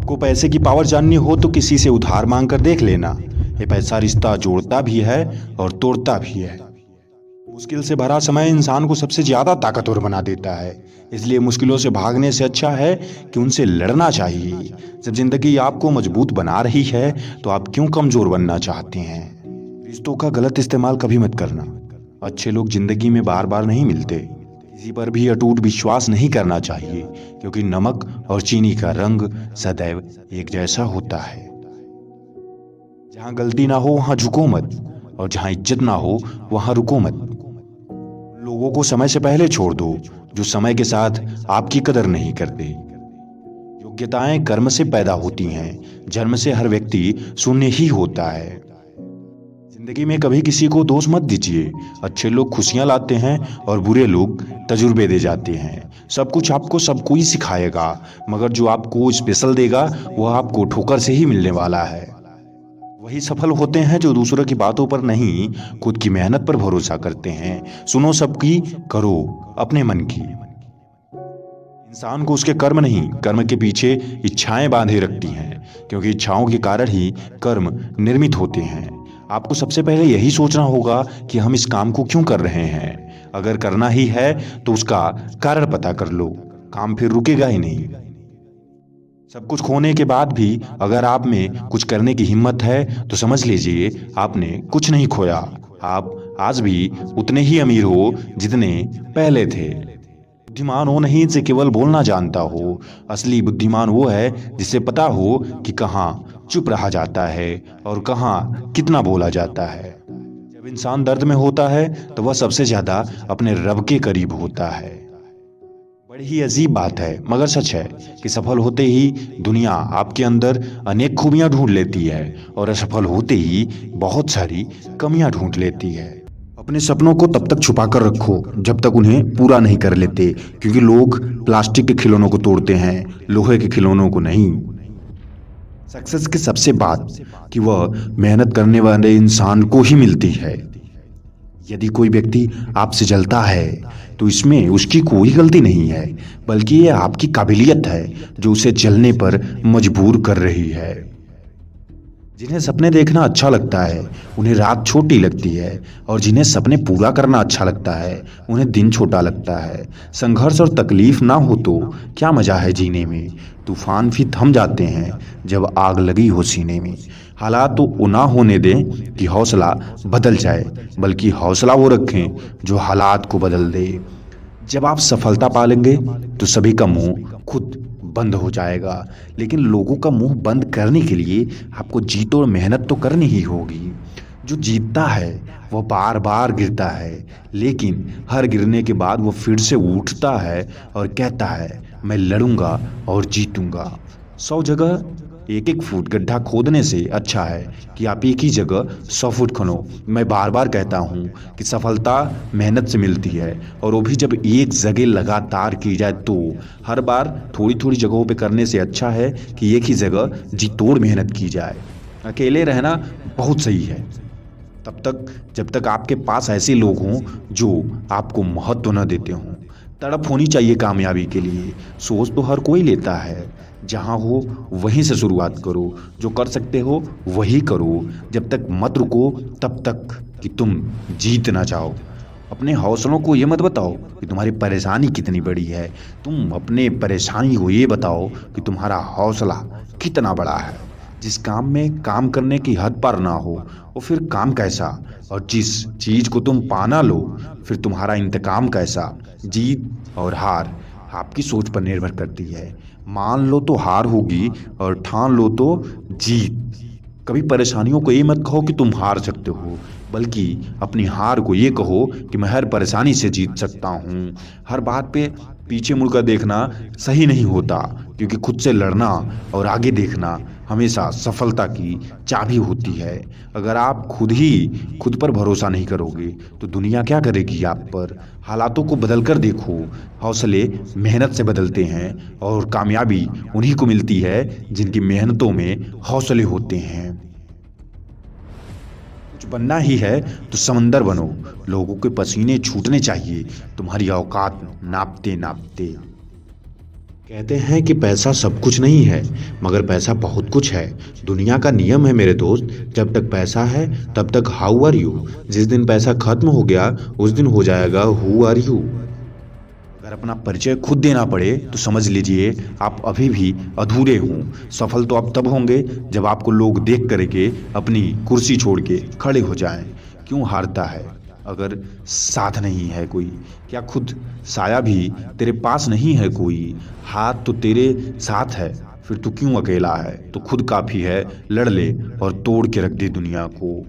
तुमको पैसे की पावर जाननी हो तो किसी से उधार मांग कर देख लेना। ये पैसा रिश्ता जोड़ता भी है और तोड़ता भी है। मुश्किल से भरा समय इंसान को सबसे ज्यादा ताकतवर बना देता है। इसलिए मुश्किलों से भागने से अच्छा है कि उनसे लड़ना चाहिए। जब जिंदगी आपको मजबूत बना रही है तो आप क्यों कमजोर बनना चाहते हैं। रिश्तों का गलत इस्तेमाल कभी मत करना। अच्छे लोग जिंदगी में बार बार नहीं मिलते। किसी पर भी अटूट विश्वास नहीं करना चाहिए, क्योंकि नमक और चीनी का रंग सदैव एक जैसा होता है। जहां गलती ना हो वहां झुको मत, और जहां इज्जत ना हो वहां रुको मत। लोगों को समय से पहले छोड़ दो जो समय के साथ आपकी कदर नहीं करते। योग्यताएं कर्म से पैदा होती हैं, जन्म से हर व्यक्ति शून्य ही होता है। जिंदगी में कभी किसी को दोष मत दीजिए। अच्छे लोग खुशियां लाते हैं और बुरे लोग तजुर्बे दे जाते हैं। सब कुछ आपको सब कोई सिखाएगा, मगर जो आपको स्पेशल देगा वह आपको ठोकर से ही मिलने वाला है। वही सफल होते हैं जो दूसरों की बातों पर नहीं, खुद की मेहनत पर भरोसा करते हैं। सुनो सबकी, करो अपने मन की। इंसान को उसके कर्म नहीं, कर्म के पीछे इच्छाएं बांधे रखती हैं, क्योंकि इच्छाओं के कारण ही कर्म निर्मित होते हैं। आपको सबसे पहले यही सोचना होगा कि हम इस काम को क्यों कर रहे हैं। अगर करना ही है तो उसका कारण पता कर लो, काम फिर रुकेगा ही नहीं। सब कुछ खोने के बाद भी अगर आप में कुछ करने की हिम्मत है तो समझ लीजिए आपने कुछ नहीं खोया। आप आज भी उतने ही अमीर हो जितने पहले थे। बुद्धिमान वो नहीं जिसे केवल बोलना जानता हो। असली बुद्धिमान वो है जिसे पता हो कि कहाँ चुप रहा जाता है और कहाँ कितना बोला जाता है। जब इंसान दर्द में होता है तो वह सबसे ज्यादा अपने रब के करीब होता है। बड़ी ही अजीब बात है मगर सच है कि सफल होते ही दुनिया आपके अंदर अनेक खूबियां ढूंढ लेती है, और असफल होते ही बहुत सारी कमियां ढूंढ लेती है। अपने सपनों को तब तक छुपा कर रखो जब तक उन्हें पूरा नहीं कर लेते, क्योंकि लोग प्लास्टिक के खिलौनों को तोड़ते हैं, लोहे के खिलौनों को नहीं। सक्सेस की सबसे बात कि वह मेहनत करने वाले इंसान को ही मिलती है। यदि कोई व्यक्ति आपसे जलता है तो इसमें उसकी कोई गलती नहीं है, बल्कि यह आपकी काबिलियत है जो उसे जलने पर मजबूर कर रही है। जिन्हें सपने देखना अच्छा लगता है उन्हें रात छोटी लगती है, और जिन्हें सपने पूरा करना अच्छा लगता है उन्हें दिन छोटा लगता है। संघर्ष और तकलीफ ना हो तो क्या मजा है जीने में। तूफान भी थम जाते हैं जब आग लगी हो सीने में। हालात तो ना होने दें कि हौसला बदल जाए, बल्कि हौसला वो रखें जो हालात को बदल दे। जब आप सफलता पालेंगे तो सभी का मुंह खुद बंद हो जाएगा, लेकिन लोगों का मुंह बंद करने के लिए आपको जीत और मेहनत तो करनी ही होगी। जो जीतता है वह बार बार गिरता है, लेकिन हर गिरने के बाद वह फिर से उठता है और कहता है मैं लड़ूंगा और जीतूंगा। 100 जगह एक एक फुट गड्ढा खोदने से अच्छा है कि आप एक ही जगह 100 फुट खनो। मैं बार बार कहता हूँ कि सफलता मेहनत से मिलती है, और वो भी जब एक जगह लगातार की जाए तो। हर बार थोड़ी थोड़ी जगहों पे करने से अच्छा है कि एक ही जगह जी तोड़ मेहनत की जाए। अकेले रहना बहुत सही है तब तक जब तक आपके पास ऐसे लोग हों जो आपको महत्व न देते हों। तड़प होनी चाहिए कामयाबी के लिए। सोच तो हर कोई लेता है, जहाँ हो वहीं से शुरुआत करो। जो कर सकते हो वही करो। जब तक मत रुको तब तक कि तुम जीत ना जाओ। अपने हौसलों को ये मत बताओ कि तुम्हारी परेशानी कितनी बड़ी है। तुम अपने परेशानी को ये बताओ कि तुम्हारा हौसला कितना बड़ा है। जिस काम में काम करने की हद पार ना हो वो फिर काम कैसा। और जिस चीज को तुम पाना लो फिर तुम्हारा इंतकाम कैसा। जीत और हार आपकी सोच पर निर्भर करती है। मान लो तो हार होगी और ठान लो तो जीत। कभी परेशानियों को ये मत कहो कि तुम हार सकते हो, बल्कि अपनी हार को ये कहो कि मैं हर परेशानी से जीत सकता हूँ। हर बात पे पीछे मुड़कर देखना सही नहीं होता, क्योंकि खुद से लड़ना और आगे देखना हमेशा सफलता की चाबी होती है। अगर आप खुद पर भरोसा नहीं करोगे तो दुनिया क्या करेगी आप पर। हालातों को बदल कर देखो। हौसले मेहनत से बदलते हैं, और कामयाबी उन्हीं को मिलती है जिनकी मेहनतों में हौसले होते हैं। कुछ बनना ही है तो समंदर बनो। लोगों के पसीने छूटने चाहिए तुम्हारी औकात नापते नापते। कहते हैं कि पैसा सब कुछ नहीं है, मगर पैसा बहुत कुछ है। दुनिया का नियम है मेरे दोस्त, जब तक पैसा है तब तक हाउ आर यू। जिस दिन पैसा खत्म हो गया उस दिन हो जाएगा हु आर यू। अगर अपना परिचय खुद देना पड़े तो समझ लीजिए आप अभी भी अधूरे हों। सफल तो आप तब होंगे जब आपको लोग देख करके अपनी कुर्सी छोड़ के खड़े हो जाएं। क्यों हारता है अगर साथ नहीं है कोई? क्या खुद साया भी तेरे पास नहीं है कोई? हाथ तो तेरे साथ है, फिर तू क्यों अकेला है? तो खुद काफी है, लड़ ले और तोड़ के रख दे दुनिया को।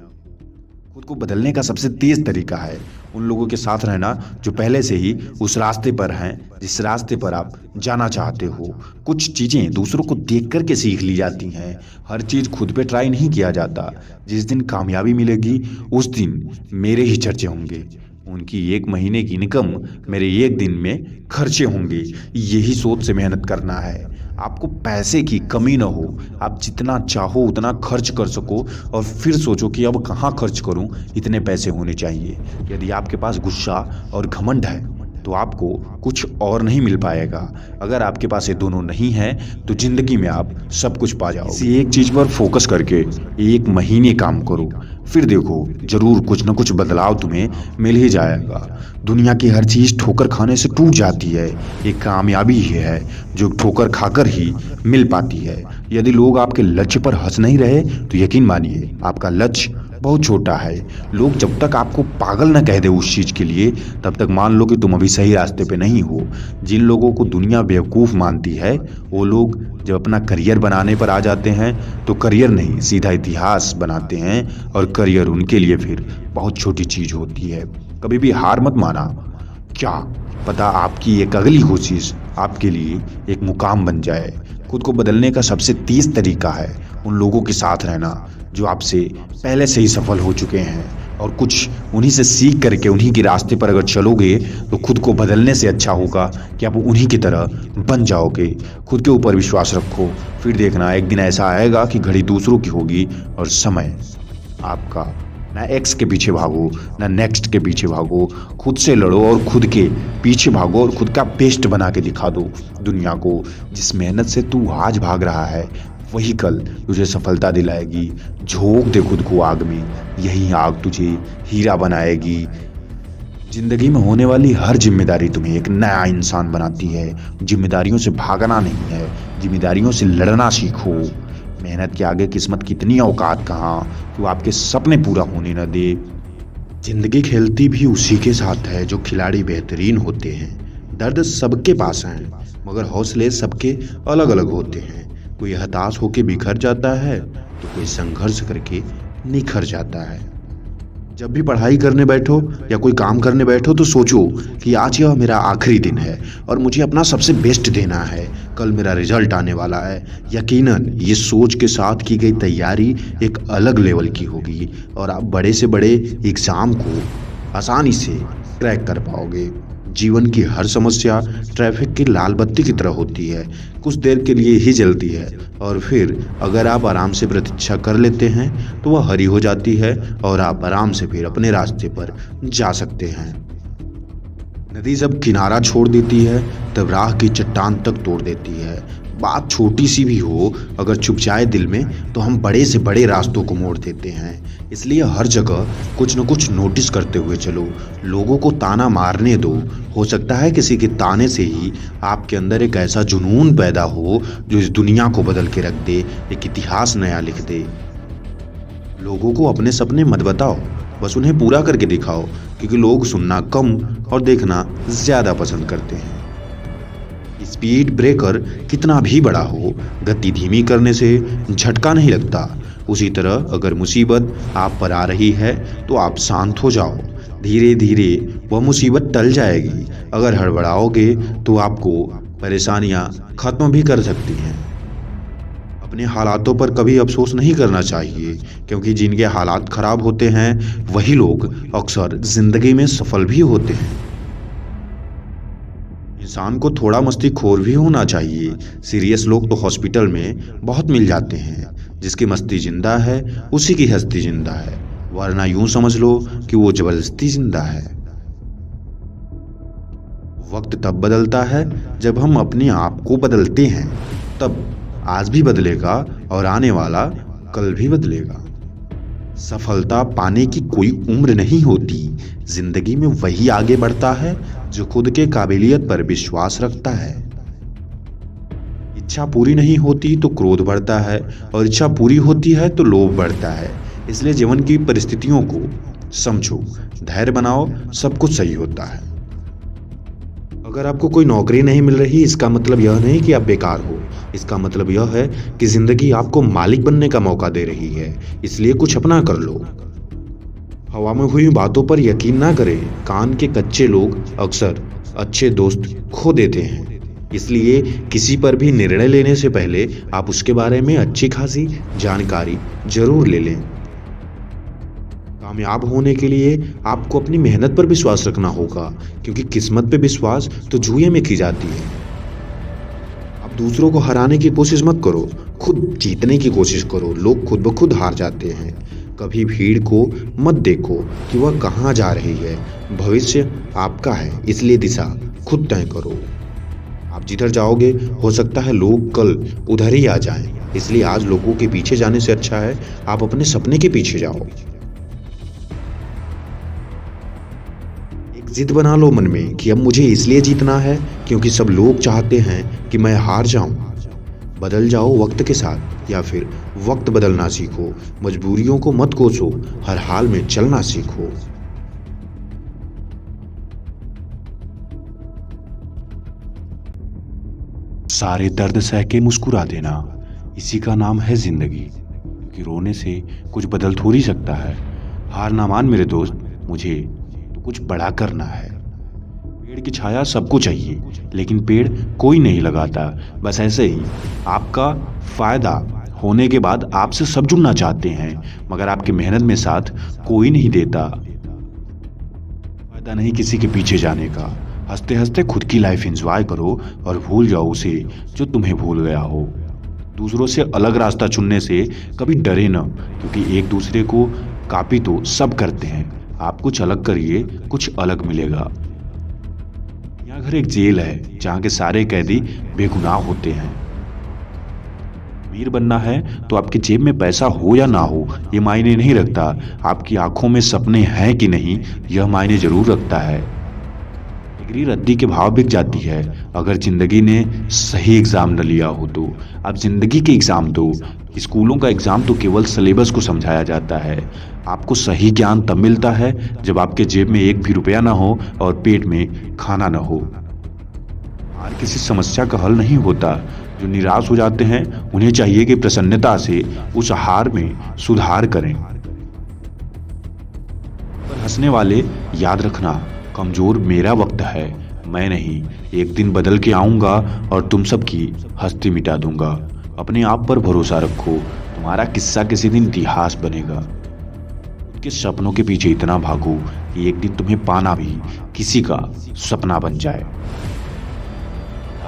खुद को बदलने का सबसे तेज तरीका है उन लोगों के साथ रहना जो पहले से ही उस रास्ते पर हैं जिस रास्ते पर आप जाना चाहते हो। कुछ चीज़ें दूसरों को देख कर के सीख ली जाती हैं, हर चीज़ खुद पे ट्राई नहीं किया जाता। जिस दिन कामयाबी मिलेगी उस दिन मेरे ही चर्चे होंगे, उनकी एक महीने की इनकम मेरे एक दिन में खर्चे होंगे। यही सोच से मेहनत करना है। आपको पैसे की कमी ना हो, आप जितना चाहो उतना खर्च कर सको और फिर सोचो कि अब कहाँ खर्च करूँ, इतने पैसे होने चाहिए। यदि आपके पास गुस्सा और घमंड है तो आपको कुछ और नहीं मिल पाएगा। अगर आपके पास ये दोनों नहीं है तो जिंदगी में आप सब कुछ पा जाओगे। किसी एक चीज पर फोकस करके एक महीने काम करो, फिर देखो जरूर कुछ न कुछ बदलाव तुम्हें मिल ही जाएगा। दुनिया की हर चीज ठोकर खाने से टूट जाती है, ये कामयाबी ही है जो ठोकर खाकर ही मिल पाती है। यदि लोग आपके लक्ष्य पर हंस नहीं रहे तो यकीन मानिए आपका लक्ष्य बहुत छोटा है। लोग जब तक आपको पागल न कह दे उस चीज़ के लिए तब तक मान लो कि तुम अभी सही रास्ते पे नहीं हो। जिन लोगों को दुनिया बेवकूफ़ मानती है वो लोग जब अपना करियर बनाने पर आ जाते हैं तो करियर नहीं सीधा इतिहास बनाते हैं, और करियर उनके लिए फिर बहुत छोटी चीज़ होती है। कभी भी हार मत माना, क्या पता आपकी एक अगली कोशिश आपके लिए एक मुकाम बन जाए। खुद को बदलने का सबसे तेज तरीका है उन लोगों के साथ रहना जो आपसे पहले से ही सफल हो चुके हैं, और कुछ उन्हीं से सीख करके उन्हीं के रास्ते पर अगर चलोगे तो खुद को बदलने से अच्छा होगा कि आप उन्हीं की तरह बन जाओगे। खुद के ऊपर विश्वास रखो, फिर देखना एक दिन ऐसा आएगा कि घड़ी दूसरों की होगी और समय आपका। ना एक्स के पीछे भागो ना नेक्स्ट के पीछे भागो, खुद से लड़ो और खुद के पीछे भागो और खुद का बेस्ट बना के दिखा दो दुनिया को। जिस मेहनत से तू आज भाग रहा है वही कल तुझे सफलता दिलाएगी। झोंक दे खुद को आग में, यही आग तुझे हीरा बनाएगी। जिंदगी में होने वाली हर जिम्मेदारी तुम्हें एक नया इंसान बनाती है। जिम्मेदारियों से भागना नहीं है, जिम्मेदारियों से लड़ना सीखो। मेहनत के आगे किस्मत की इतनी औकात कहाँ कि वो आपके सपने पूरा होने न दे। जिंदगी खेलती भी उसी के साथ है जो खिलाड़ी बेहतरीन होते हैं। दर्द सबके पास हैं मगर हौसले सबके अलग अलग होते हैं। कोई हताश होकर बिखर जाता है तो कोई संघर्ष करके निखर जाता है। जब भी पढ़ाई करने बैठो या कोई काम करने बैठो तो सोचो कि आज यह मेरा आखिरी दिन है और मुझे अपना सबसे बेस्ट देना है, कल मेरा रिजल्ट आने वाला है। यकीनन ये सोच के साथ की गई तैयारी एक अलग लेवल की होगी और आप बड़े से बड़े एग्ज़ाम को आसानी से क्रैक कर पाओगे। जीवन की हर समस्या ट्रैफिक की लाल बत्ती की तरह होती है, कुछ देर के लिए ही जलती है और फिर अगर आप आराम से प्रतीक्षा कर लेते हैं तो वह हरी हो जाती है और आप आराम से फिर अपने रास्ते पर जा सकते हैं। नदी जब किनारा छोड़ देती है तब राह की चट्टान तक तोड़ देती है। बात छोटी सी भी हो अगर छुप जाए दिल में तो हम बड़े से बड़े रास्तों को मोड़ देते हैं। इसलिए हर जगह कुछ न कुछ नोटिस करते हुए चलो, लोगों को ताना मारने दो। हो सकता है किसी के ताने से ही आपके अंदर एक ऐसा जुनून पैदा हो जो इस दुनिया को बदल के रख दे, एक इतिहास नया लिख दे। लोगों को अपने सपने मत बताओ, बस उन्हें पूरा करके दिखाओ, क्योंकि लोग सुनना कम और देखना ज़्यादा पसंद करते हैं। स्पीड ब्रेकर कितना भी बड़ा हो, गति धीमी करने से झटका नहीं लगता। उसी तरह अगर मुसीबत आप पर आ रही है तो आप शांत हो जाओ, धीरे धीरे वह मुसीबत टल जाएगी। अगर हड़बड़ाओगे तो आपको परेशानियां खत्म भी कर सकती हैं। अपने हालातों पर कभी अफसोस नहीं करना चाहिए, क्योंकि जिनके हालात खराब होते हैं वही लोग अक्सर जिंदगी में सफल भी होते हैं। इंसान को थोड़ा मस्तीखोर भी होना चाहिए। सीरियस लोग तो हॉस्पिटल में बहुत मिल जाते हैं। जिसकी मस्ती जिंदा है उसी की हस्ती जिंदा है, वरना यूं समझ लो कि वो जबरदस्ती जिंदा है। वक्त तब बदलता है जब हम अपने आप को बदलते हैं। तब आज भी बदलेगा और आने वाला कल भी बदलेगा। सफलता पाने की कोई उम्र नहीं होती। जिंदगी में वही आगे बढ़ता है जो खुद के काबिलियत पर विश्वास रखता है। इच्छा पूरी नहीं होती तो क्रोध बढ़ता है, और इच्छा पूरी होती है तो लोभ बढ़ता है। इसलिए जीवन की परिस्थितियों को समझो, धैर्य बनाओ, सब कुछ सही होता है। अगर आपको कोई नौकरी नहीं मिल रही, इसका मतलब यह नहीं कि आप बेकार हो। इसका मतलब यह है कि जिंदगी आपको मालिक बनने का मौका दे रही है, इसलिए कुछ अपना कर लो। हवा में हुई बातों पर यकीन ना करें। कान के कच्चे लोग अक्सर अच्छे दोस्त खो देते हैं। इसलिए किसी पर भी निर्णय लेने से पहले आप उसके बारे में अच्छी खासी जानकारी जरूर ले लें। कामयाब होने के लिए आपको अपनी मेहनत पर विश्वास रखना होगा, क्योंकि किस्मत पे विश्वास तो जुए में की जाती है। आप दूसरों को हराने की कोशिश मत करो, खुद जीतने की कोशिश करो। लोग खुद ब खुद हार जाते हैं। कभी भीड़ को मत देखो कि वह कहाँ जा रही है। भविष्य आपका है, इसलिए दिशा खुद तय करो। आप जिधर जाओगे हो सकता है लोग कल उधर ही आ जाएं। इसलिए आज लोगों के पीछे जाने से अच्छा है आप अपने सपने के पीछे जाओ। एक जिद बना लो मन में कि अब मुझे इसलिए जीतना है क्योंकि सब लोग चाहते हैं कि मैं हार जाऊं। बदल जाओ वक्त के साथ, या फिर वक्त बदलना सीखो। मजबूरियों को मत कोसो, हर हाल में चलना सीखो। सारे दर्द सह के मुस्कुरा देना, इसी का नाम है जिंदगी। क्योंकि रोने से कुछ बदल थोड़ी सकता है। हार ना मान मेरे दोस्त, मुझे तो कुछ बड़ा करना है। पेड़ की छाया सबको चाहिए, लेकिन पेड़ कोई नहीं लगाता। बस ऐसे ही आपका फायदा होने के बाद आपसे सब जुड़ना चाहते हैं, मगर आपकी मेहनत में साथ कोई नहीं देता। फायदा नहीं किसी के पीछे जाने का। हंसते हंसते खुद की लाइफ एंजॉय करो और भूल जाओ उसे जो तुम्हें भूल गया हो। दूसरों से अलग रास्ता चुनने से कभी डरे न, क्योंकि एक दूसरे को कॉपी तो सब करते हैं। आप कुछ अलग करिए, कुछ अलग मिलेगा। यहाँ घर एक जेल है जहाँ के सारे कैदी बेगुनाह होते हैं। अमीर बनना है तो आपकी जेब में पैसा हो या ना हो ये मायने नहीं रखता। आपकी आंखों में सपने हैं कि नहीं यह मायने जरूर रखता है। डिग्री रद्दी के भाव बिक जाती है अगर जिंदगी ने सही एग्जाम न लिया हो तो। आप जिंदगी के एग्जाम दो। स्कूलों का एग्जाम तो केवल सिलेबस को समझाया जाता है। आपको सही ज्ञान तब मिलता है जब आपके जेब में एक भी रुपया ना हो और पेट में खाना ना हो। हार किसी समस्या का हल नहीं होता। जो निराश हो जाते हैं उन्हें चाहिए कि प्रसन्नता से उस हार में सुधार करें। पर हंसने वाले याद रखना, कमजोर मेरा वक्त है, मैं नहीं। एक दिन बदल के आऊंगा और तुम सबकी हस्ती मिटा दूंगा। अपने आप पर भरोसा रखो, तुम्हारा किस्सा किसी दिन इतिहास बनेगा। के सपनों के पीछे इतना भागो कि एक दिन तुम्हें पाना भी किसी का सपना बन जाए।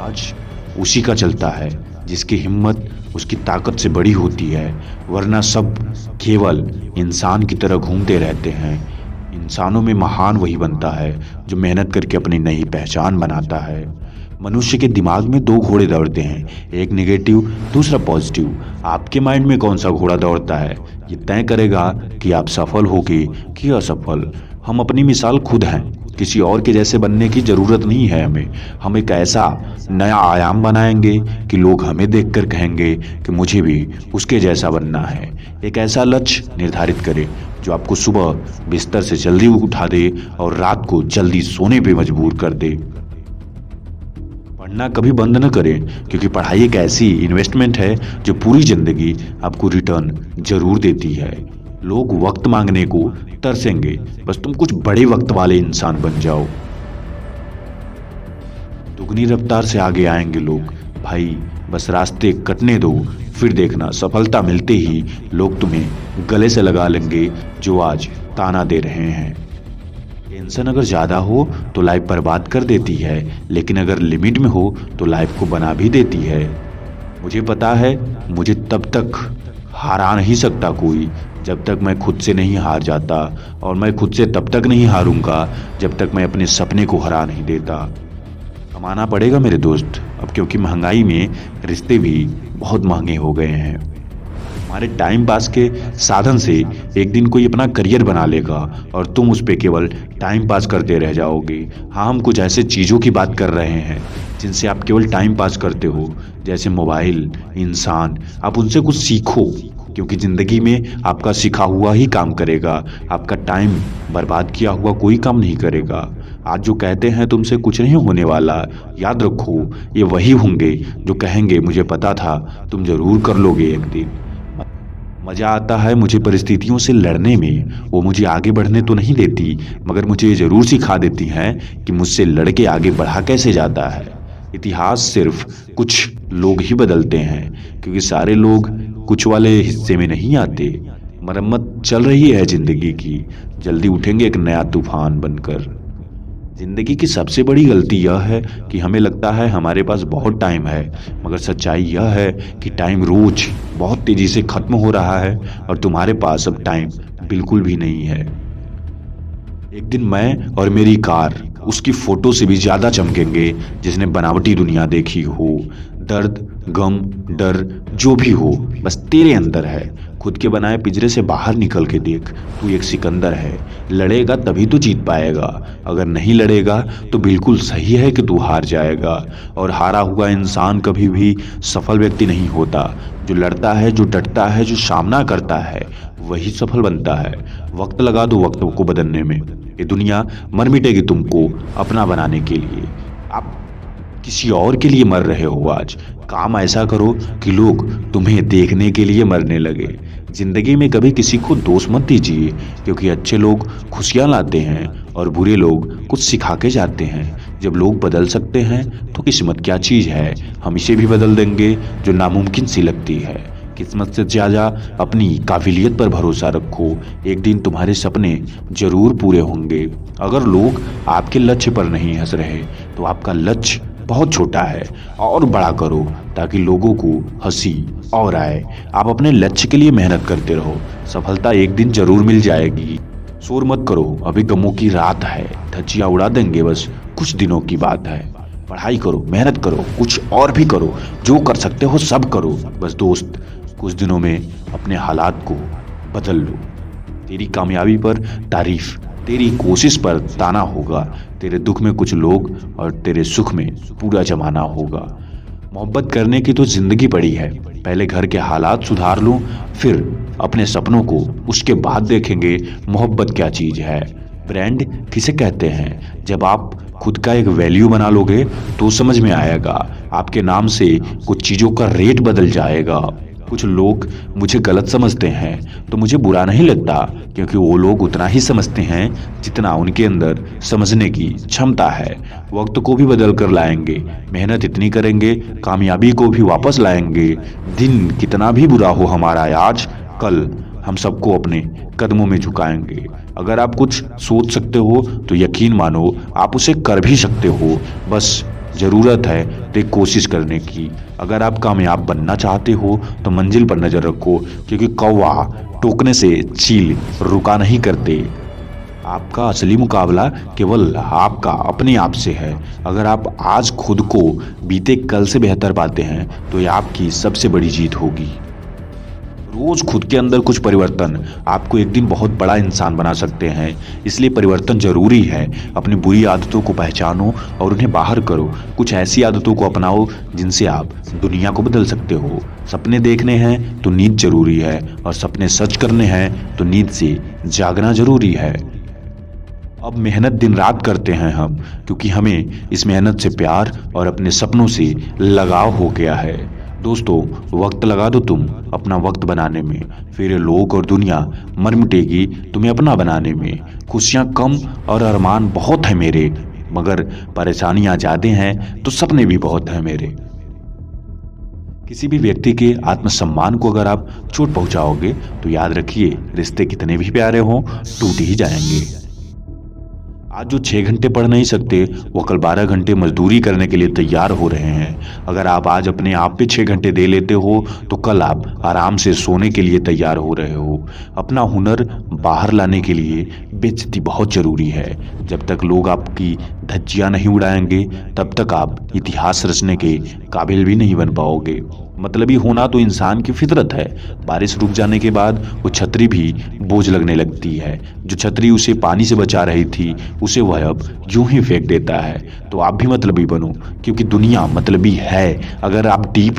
आज उसी का चलता है जिसकी हिम्मत उसकी ताकत से बड़ी होती है, वरना सब केवल इंसान की तरह घूमते रहते हैं। इंसानों में महान वही बनता है जो मेहनत करके अपनी नई पहचान बनाता है। मनुष्य के दिमाग में दो घोड़े दौड़ते हैं, एक नेगेटिव, दूसरा पॉजिटिव। आपके माइंड में कौन सा घोड़ा दौड़ता है ये तय करेगा कि आप सफल होगे कि असफल। हम अपनी मिसाल खुद हैं, किसी और के जैसे बनने की जरूरत नहीं है हमें। हम एक ऐसा नया आयाम बनाएंगे कि लोग हमें देखकर कहेंगे कि मुझे भी उसके जैसा बनना है। एक ऐसा लक्ष्य निर्धारित करें जो आपको सुबह बिस्तर से जल्दी उठा दे और रात को जल्दी सोने पे मजबूर कर दे। पढ़ना कभी बंद न करें, क्योंकि पढ़ाई एक ऐसी इन्वेस्टमेंट है जो पूरी जिंदगी आपको रिटर्न जरूर देती है। लोग वक्त मांगने को तरसेंगे, बस तुम कुछ बड़े वक्त वाले इंसान बन जाओ। दुगनी रफ्तार से आगे आएंगे लोग भाई, बस रास्ते कटने दो, फिर देखना सफलता मिलते ही लोग तुम्हें गले से लगा लेंगे जो आज ताना दे रहे हैं। टेंशन अगर ज़्यादा हो तो लाइफ बर्बाद कर देती है, लेकिन अगर लिमिट में हो तो लाइफ को बना भी देती है। मुझे पता है मुझे तब तक हरा नहीं सकता कोई जब तक मैं खुद से नहीं हार जाता, और मैं खुद से तब तक नहीं हारूंगा जब तक मैं अपने सपने को हरा नहीं देता। कमाना पड़ेगा मेरे दोस्त अब, क्योंकि महंगाई में रिश्ते भी बहुत महंगे हो गए हैं। हमारे टाइम पास के साधन से एक दिन कोई अपना करियर बना लेगा और तुम उस पे केवल टाइम पास करते रह जाओगे। हाँ, हम कुछ ऐसे चीज़ों की बात कर रहे हैं जिनसे आप केवल टाइम पास करते हो, जैसे मोबाइल, इंसान। आप उनसे कुछ सीखो, क्योंकि ज़िंदगी में आपका सीखा हुआ ही काम करेगा। आपका टाइम बर्बाद किया हुआ कोई काम नहीं करेगा। आज जो कहते हैं तुमसे कुछ नहीं होने वाला, याद रखो ये वही होंगे जो कहेंगे मुझे पता था तुम ज़रूर कर लोगे एक दिन। मज़ा आता है मुझे परिस्थितियों से लड़ने में। वो मुझे आगे बढ़ने तो नहीं देती, मगर मुझे ये ज़रूर सिखा देती हैं कि मुझसे लड़ के आगे बढ़ा कैसे जाता है। इतिहास सिर्फ कुछ लोग ही बदलते हैं, क्योंकि सारे लोग कुछ वाले हिस्से में नहीं आते। मरम्मत चल रही है ज़िंदगी की, जल्दी उठेंगे एक नया तूफान बनकर। ज़िंदगी की सबसे बड़ी गलती यह है कि हमें लगता है हमारे पास बहुत टाइम है, मगर सच्चाई यह है कि टाइम रोज बहुत तेज़ी से ख़त्म हो रहा है और तुम्हारे पास अब टाइम बिल्कुल भी नहीं है। एक दिन मैं और मेरी कार उसकी फ़ोटो से भी ज़्यादा चमकेंगे जिसने बनावटी दुनिया देखी हो। दर्द, गम, डर जो भी हो बस तेरे अंदर है। खुद के बनाए पिंजरे से बाहर निकल के देख, तू एक सिकंदर है। लड़ेगा तभी तो जीत पाएगा, अगर नहीं लड़ेगा तो बिल्कुल सही है कि तू हार जाएगा। और हारा हुआ इंसान कभी भी सफल व्यक्ति नहीं होता। जो लड़ता है, जो डटता है, जो सामना करता है, वही सफल बनता है। वक्त लगा दो वक्त को बदलने में, ये दुनिया मर मिटेगी तुमको अपना बनाने के लिए। आप किसी और के लिए मर रहे हो आज। काम ऐसा करो कि लोग तुम्हें देखने के लिए मरने लगे। जिंदगी में कभी किसी को दोष मत दीजिए, क्योंकि अच्छे लोग खुशियाँ लाते हैं और बुरे लोग कुछ सिखा के जाते हैं। जब लोग बदल सकते हैं तो किस्मत क्या चीज़ है, हम इसे भी बदल देंगे जो नामुमकिन सी लगती है। किस्मत से ज़्यादा अपनी काबिलियत पर भरोसा रखो, एक दिन तुम्हारे सपने जरूर पूरे होंगे। अगर लोग आपके लक्ष्य पर नहीं हंस रहे तो आपका लक्ष्य बहुत छोटा है, और बड़ा करो ताकि लोगों को हंसी और आए। आप अपने लक्ष्य के लिए मेहनत करते रहो, सफलता एक दिन जरूर मिल जाएगी। शोर मत करो, अभी गमों की रात है, धज्जियां उड़ा देंगे, बस कुछ दिनों की बात है। पढ़ाई करो, मेहनत करो, कुछ और भी करो, जो कर सकते हो सब करो। बस दोस्त, कुछ दिनों में अपने हालात को बदल लो। तेरी कामयाबी पर तारीफ, तेरी कोशिश पर ताना होगा। तेरे दुख में कुछ लोग और तेरे सुख में पूरा जमाना होगा। मोहब्बत करने की तो जिंदगी पड़ी है, पहले घर के हालात सुधार लो, फिर अपने सपनों को उसके बाद देखेंगे मोहब्बत क्या चीज़ है। ब्रांड किसे कहते हैं? जब आप खुद का एक वैल्यू बना लोगे तो समझ में आएगा। आपके नाम से कुछ चीज़ों का रेट बदल जाएगा। कुछ लोग मुझे गलत समझते हैं तो मुझे बुरा नहीं लगता, क्योंकि वो लोग उतना ही समझते हैं जितना उनके अंदर समझने की क्षमता है। वक्त को भी बदल कर लाएंगे, मेहनत इतनी करेंगे कामयाबी को भी वापस लाएंगे। दिन कितना भी बुरा हो हमारा आज, कल हम सबको अपने कदमों में झुकाएंगे। अगर आप कुछ सोच सकते हो तो यकीन मानो आप उसे कर भी सकते हो, बस ज़रूरत है तो एक कोशिश करने की। अगर आप कामयाब बनना चाहते हो तो मंजिल पर नज़र रखो, क्योंकि कौवा टोकने से चील रुका नहीं करते। आपका असली मुकाबला केवल आपका अपने आप से है। अगर आप आज खुद को बीते कल से बेहतर पाते हैं तो ये आपकी सबसे बड़ी जीत होगी। रोज खुद के अंदर कुछ परिवर्तन आपको एक दिन बहुत बड़ा इंसान बना सकते हैं, इसलिए परिवर्तन जरूरी है। अपनी बुरी आदतों को पहचानो और उन्हें बाहर करो। कुछ ऐसी आदतों को अपनाओ जिनसे आप दुनिया को बदल सकते हो। सपने देखने हैं तो नींद जरूरी है, और सपने सच करने हैं तो नींद से जागना जरूरी है। अब मेहनत दिन रात करते हैं हम, क्योंकि हमें इस मेहनत से प्यार और अपने सपनों से लगाव हो गया है। दोस्तों, वक्त लगा दो तुम अपना वक्त बनाने में, फिर ये लोग और दुनिया मर मिटेगी तुम्हें अपना बनाने में। खुशियाँ कम और अरमान बहुत है मेरे, मगर परेशानियाँ ज़्यादा हैं तो सपने भी बहुत हैं मेरे। किसी भी व्यक्ति के आत्मसम्मान को अगर आप चोट पहुंचाओगे तो याद रखिए, रिश्ते कितने भी प्यारे हों टूट ही जाएंगे। आज जो 6 घंटे पढ़ नहीं सकते वो कल 12 घंटे मजदूरी करने के लिए तैयार हो रहे हैं। अगर आप आज अपने आप पे 6 घंटे दे लेते हो तो कल आप आराम से सोने के लिए तैयार हो रहे हो। अपना हुनर बाहर लाने के लिए बेइज्जती बहुत ज़रूरी है। जब तक लोग आपकी धज्जियाँ नहीं उड़ाएंगे तब तक आप इतिहास रचने के काबिल भी नहीं बन पाओगे। मतलबी होना तो इंसान की फितरत है। बारिश रुक जाने के बाद वो छतरी भी बोझ लगने लगती है। जो छतरी उसे पानी से बचा रही थी उसे वह अब यूं ही फेंक देता है। तो आप भी मतलबी बनो, क्योंकि दुनिया मतलबी है। अगर आप डीप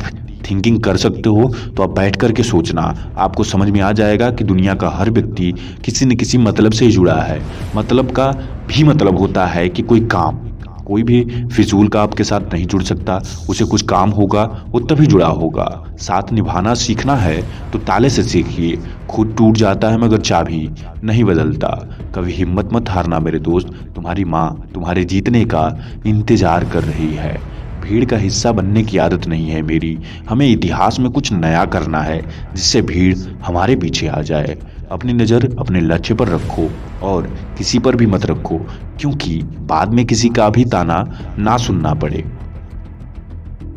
थिंकिंग कर सकते हो तो आप बैठ कर के सोचना, आपको समझ में आ जाएगा कि दुनिया का हर व्यक्ति किसी न किसी मतलब से ही जुड़ा है। मतलब का भी मतलब होता है कि कोई काम, कोई भी फिजूल का आपके साथ नहीं जुड़ सकता। उसे कुछ काम होगा वो तभी जुड़ा होगा। साथ निभाना सीखना है तो ताले से सीखिए। खुद टूट जाता है मगर चाबी नहीं बदलता। कभी हिम्मत मत हारना मेरे दोस्त, तुम्हारी माँ तुम्हारे जीतने का इंतजार कर रही है। भीड़ का हिस्सा बनने की आदत नहीं है मेरी। हमें इतिहास में कुछ नया करना है जिससे भीड़ हमारे पीछे आ जाए। अपनी नज़र अपने लक्ष्य पर रखो और किसी पर भी मत रखो, क्योंकि बाद में किसी का भी ताना ना सुनना पड़े।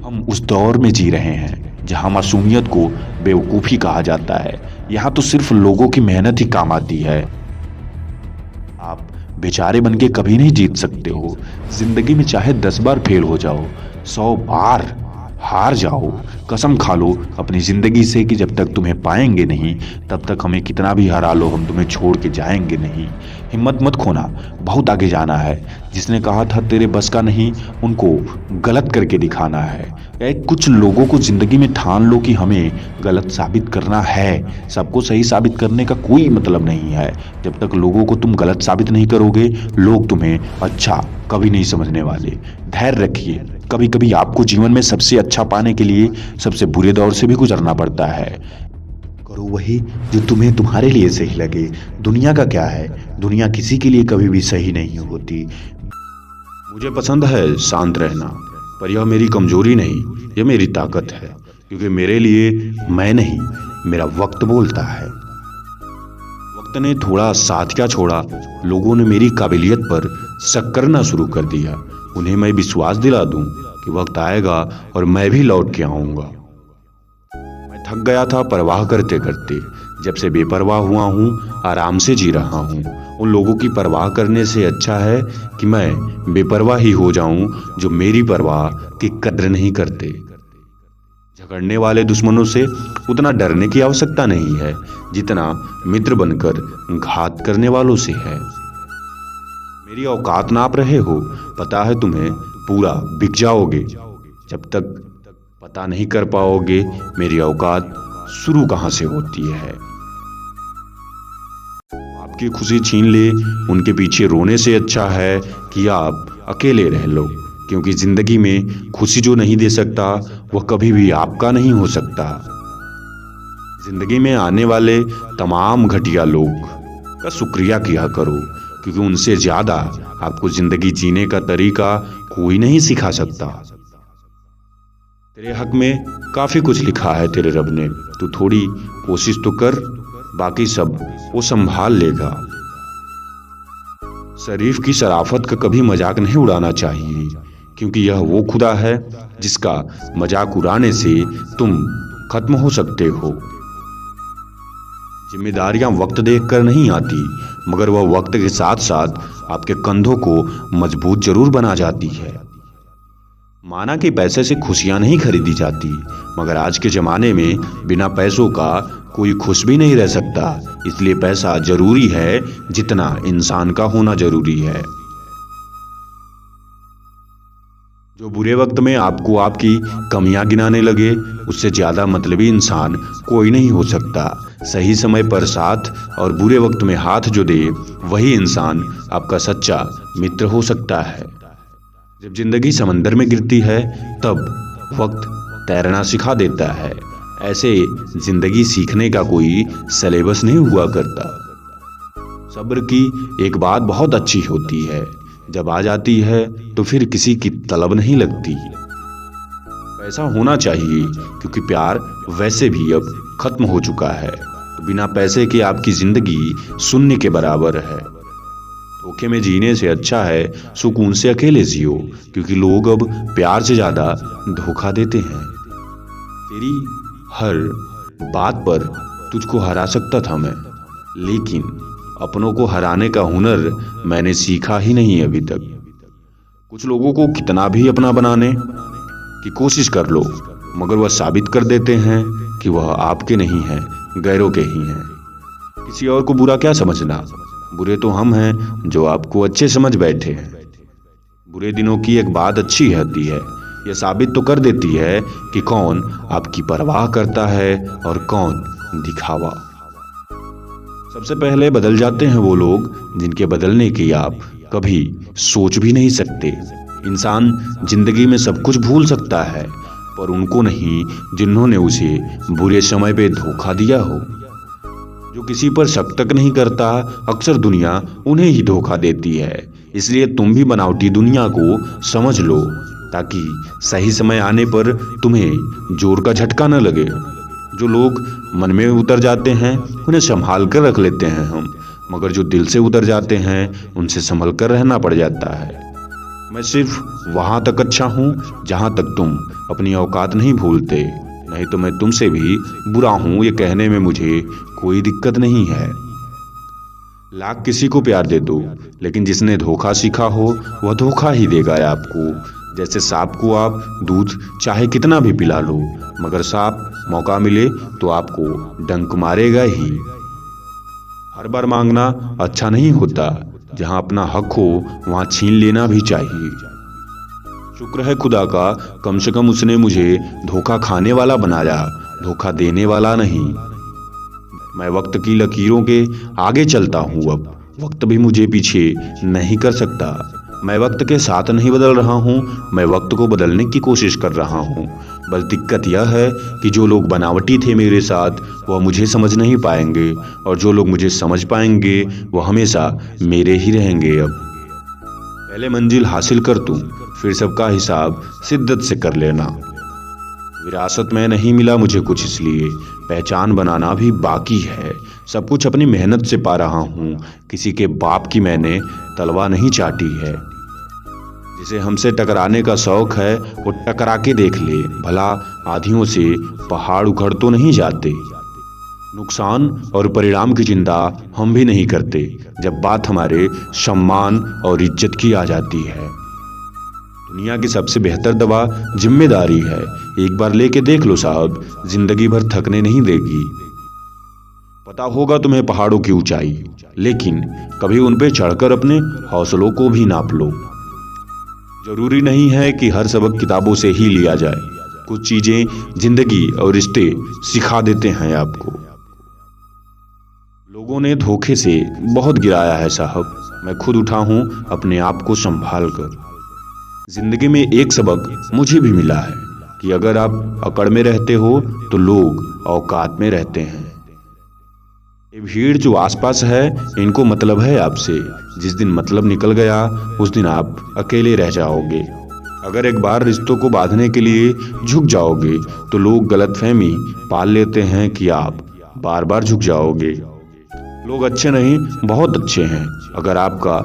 हम उस दौर में जी रहे हैं जहां मासूमियत को बेवकूफ़ी कहा जाता है। यहाँ तो सिर्फ लोगों की मेहनत ही काम आती है। आप बेचारे बन के कभी नहीं जीत सकते हो। जिंदगी में चाहे 10 बार फेल हो जाओ, 100 बार हार जाओ, कसम खा लो अपनी जिंदगी से कि जब तक तुम्हें पाएंगे नहीं तब तक हमें कितना भी हरा लो हम तुम्हें छोड़ के जाएंगे नहीं। हिम्मत मत खोना, बहुत आगे जाना है। जिसने कहा था तेरे बस का नहीं, उनको गलत करके दिखाना है। या कुछ लोगों को जिंदगी में ठान लो कि हमें गलत साबित करना है। सबको सही साबित करने का कोई मतलब नहीं है। जब तक लोगों को तुम गलत साबित नहीं करोगे, लोग तुम्हें अच्छा कभी नहीं समझने वाले। धैर्य रखिए। कभी कभी आपको जीवन में सबसे अच्छा पाने के लिए सबसे बुरे दौर से भी गुजरना पड़ता है। करो वही जो तुम्हें तुम्हारे लिए सही लगे। दुनिया का क्या है, दुनिया किसी के लिए कभी भी सही नहीं होती। मुझे पसंद है शांत रहना, पर यह मेरी कमजोरी नहीं, यह मेरी ताकत है। क्योंकि मेरे लिए मैं नहीं, मेरा वक्त बोलता है। वक्त ने थोड़ा साथ क्या छोड़ा, लोगों ने मेरी काबिलियत पर शक करना शुरू कर दिया। उन्हें मैं विश्वास दिला दूं कि वक्त आएगा और मैं भी लौट के आऊंगा। मैं थक गया था परवाह करते करते। जब से बेपरवाह हुआ हूं, आराम से जी रहा हूं। उन लोगों की परवाह करने से अच्छा है कि मैं बेपरवाह ही हो जाऊं जो मेरी परवाह की कद्र नहीं करते। झगड़ने वाले दुश्मनों से उतना डरने की आवश्यकता नहीं है जितना मित्र बनकर घात करने वालों से है। मेरी औकात नाप रहे हो, पता है तुम्हें, पूरा बिक जाओगे। जब तक पता नहीं कर पाओगे मेरी औकात शुरू कहां से होती है। आपकी खुशी छीन ले, उनके पीछे रोने से अच्छा है कि आप अकेले रह लो। क्योंकि जिंदगी में खुशी जो नहीं दे सकता वह कभी भी आपका नहीं हो सकता। जिंदगी में आने वाले तमाम घटिया लोग का शुक्रिया किया करो, क्योंकि उनसे ज्यादा आपको जिंदगी जीने का तरीका कोई नहीं सिखा सकता। तेरे हक में काफी कुछ लिखा है तेरे रब ने, तू थोड़ी कोशिश तो कर, बाकी सब वो संभाल लेगा। शरीफ की शराफत का कभी मजाक नहीं उड़ाना चाहिए, क्योंकि यह वो खुदा है जिसका मजाक उड़ाने से तुम खत्म हो सकते हो। जिम्मेदारियां वक्त देखकर नहीं आती, मगर वह वक्त के साथ साथ आपके कंधों को मजबूत जरूर बना जाती है। माना कि पैसे से खुशियां नहीं खरीदी जाती, मगर आज के जमाने में बिना पैसों का कोई खुश भी नहीं रह सकता। इसलिए पैसा जरूरी है जितना इंसान का होना जरूरी है। जो बुरे वक्त में आपको आपकी कमियां गिनाने लगे, उससे ज्यादा मतलबी इंसान कोई नहीं हो सकता। सही समय पर साथ और बुरे वक्त में हाथ जो दे, वही इंसान आपका सच्चा मित्र हो सकता है। जब जिंदगी समंदर में गिरती है तब वक्त तैरना सिखा देता है। ऐसे जिंदगी सीखने का कोई सिलेबस नहीं हुआ करता। सब्र की एक बात बहुत अच्छी होती है, जब आ जाती है तो फिर किसी की तलब नहीं लगती। पैसा होना चाहिए, क्योंकि प्यार वैसे भी अब खत्म हो चुका है। तो बिना पैसे के आपकी जिंदगी शून्य के बराबर है। धोखे में जीने से अच्छा है सुकून से अकेले जियो, क्योंकि लोग अब प्यार से ज्यादा धोखा देते हैं। तेरी हर बात पर तुझको हरा सकता था मैं, लेकिन अपनों को हराने का हुनर मैंने सीखा ही नहीं अभी तक। कुछ लोगों को कितना भी अपना बनाने की कोशिश कर लो, मगर वह साबित कर देते हैं कि वह आपके नहीं हैं, गैरों के ही हैं। किसी और को बुरा क्या समझना, बुरे तो हम हैं जो आपको अच्छे समझ बैठे हैं। बुरे दिनों की एक बात अच्छी होती है, यह साबित तो कर देती है कि कौन आपकी परवाह करता है और कौन दिखावा। सबसे पहले बदल जाते हैं वो लोग जिनके बदलने की आप कभी सोच भी नहीं सकते। इंसान जिंदगी में सब कुछ भूल सकता है, पर उनको नहीं जिन्होंने उसे बुरे समय पे धोखा दिया हो। जो किसी पर शक तक नहीं करता, अक्सर दुनिया उन्हें ही धोखा देती है। इसलिए तुम भी बनावटी दुनिया को समझ लो, ताकि सही समय आने पर तुम्हें जोर का झटका न लगे। जो लोग मन में उतर जाते हैं उन्हें संभाल कर रख लेते हैं हम, मगर जो दिल से उतर जाते हैं उनसे संभल कर रहना पड़ जाता है। मैं सिर्फ वहां तक अच्छा हूं जहां तक तुम अपनी औकात नहीं भूलते, नहीं तो मैं तुमसे भी बुरा हूं ये कहने में मुझे कोई दिक्कत नहीं है। लाख किसी को प्यार दे दो, लेकिन जिसने धोखा सीखा हो वह धोखा ही देगा आपको। जैसे सांप को आप दूध चाहे कितना भी पिला लो, मगर सांप मौका मिले तो आपको डंक मारेगा ही। हर बार मांगना अच्छा नहीं होता, जहां अपना हक हो वहां छीन लेना भी चाहिए। शुक्र है खुदा का, कम से कम उसने मुझे धोखा खाने वाला बनाया, धोखा देने वाला नहीं। मैं वक्त की लकीरों के आगे चलता हूं, अब वक्त भी मुझे पीछे नहीं कर सकता। मैं वक्त के साथ नहीं बदल रहा हूं, मैं वक्त को बदलने की कोशिश कर रहा हूं। बस दिक्कत यह है कि जो लोग बनावटी थे मेरे साथ वह मुझे समझ नहीं पाएंगे, और जो लोग मुझे समझ पाएंगे वह हमेशा मेरे ही रहेंगे। अब पहले मंजिल हासिल कर तू, फिर सबका हिसाब शिद्दत से कर लेना। विरासत में नहीं मिला मुझे कुछ, इसलिए पहचान बनाना भी बाकी है। सब कुछ अपनी मेहनत से पा रहा हूँ, किसी के बाप की मैंने तलवा नहीं चाटी है। जिसे हमसे टकराने का शौक है वो टकरा के देख ले, भला आधियों से पहाड़ उखड़ तो नहीं जाते। नुकसान और परिणाम की चिंता हम भी नहीं करते जब बात हमारे सम्मान और इज्जत की आ जाती है। दुनिया की सबसे बेहतर दवा जिम्मेदारी है। एक बार लेके देख लो साहब, जिंदगी भर थकने नहीं देगी। पता होगा तुम्हें पहाड़ों की ऊंचाई, लेकिन कभी उन पे चढ़कर अपने हौसलों को भी नाप लो। जरूरी नहीं है कि हर सबक किताबों से ही लिया जाए, कुछ चीजें जिंदगी और रिश्ते सिखा देते हैं आपको। लोगों ने धोखे से बहुत गिराया है साहब, मैं खुद उठा हूं अपने आप को संभाल कर। जिंदगी में एक सबक मुझे भी मिला है कि अगर आप अकड़ में रहते हो तो लोग औकात में रहते हैं। ये भीड़ जो आसपास है इनको मतलब है आपसे, जिस दिन मतलब निकल गया उस दिन आप अकेले रह जाओगे। अगर एक बार रिश्तों को बांधने के लिए झुक जाओगे तो लोग गलतफहमी पाल लेते हैं कि आप बार बार झुक जाओगे। लोग अच्छे नहीं, बहुत अच्छे हैं अगर आपका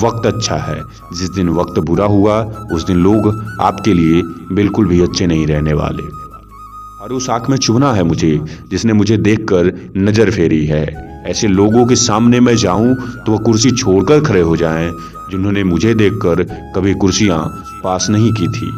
वक्त अच्छा है। जिस दिन वक्त बुरा हुआ उस दिन लोग आपके लिए बिल्कुल भी अच्छे नहीं रहने वाले। हर उस आंख में चुभना है मुझे जिसने मुझे देखकर नजर फेरी है। ऐसे लोगों के सामने मैं जाऊं तो वह कुर्सी छोड़कर खड़े हो जाएं जिन्होंने मुझे देखकर कभी कुर्सियां पास नहीं की थी।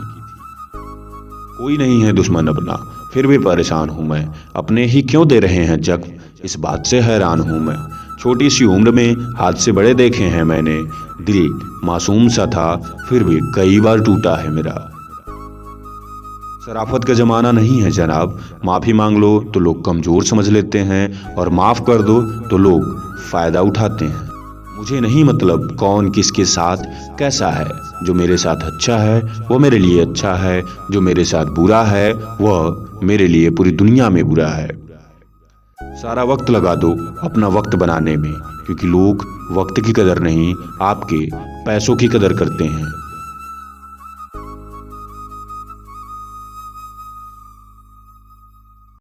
कोई नहीं है दुश्मन अपना, फिर भी परेशान हूं मैं। अपने ही क्यों दे रहे हैं जख्म, इस बात से हैरान हूं मैं। छोटी सी उम्र में हादसे बड़े देखे हैं मैंने, दिल मासूम सा था फिर भी कई बार टूटा है मेरा। शराफत का जमाना नहीं है जनाब, माफी मांग लो तो लोग कमजोर समझ लेते हैं और माफ कर दो तो लोग फायदा उठाते हैं। मुझे नहीं मतलब कौन किसके साथ कैसा है, जो मेरे साथ अच्छा है वो मेरे लिए अच्छा है, जो मेरे साथ बुरा है वह मेरे लिए पूरी दुनिया में बुरा है। सारा वक्त लगा दो अपना वक्त बनाने में, क्योंकि लोग वक्त की कदर नहीं आपके पैसों की कदर करते हैं।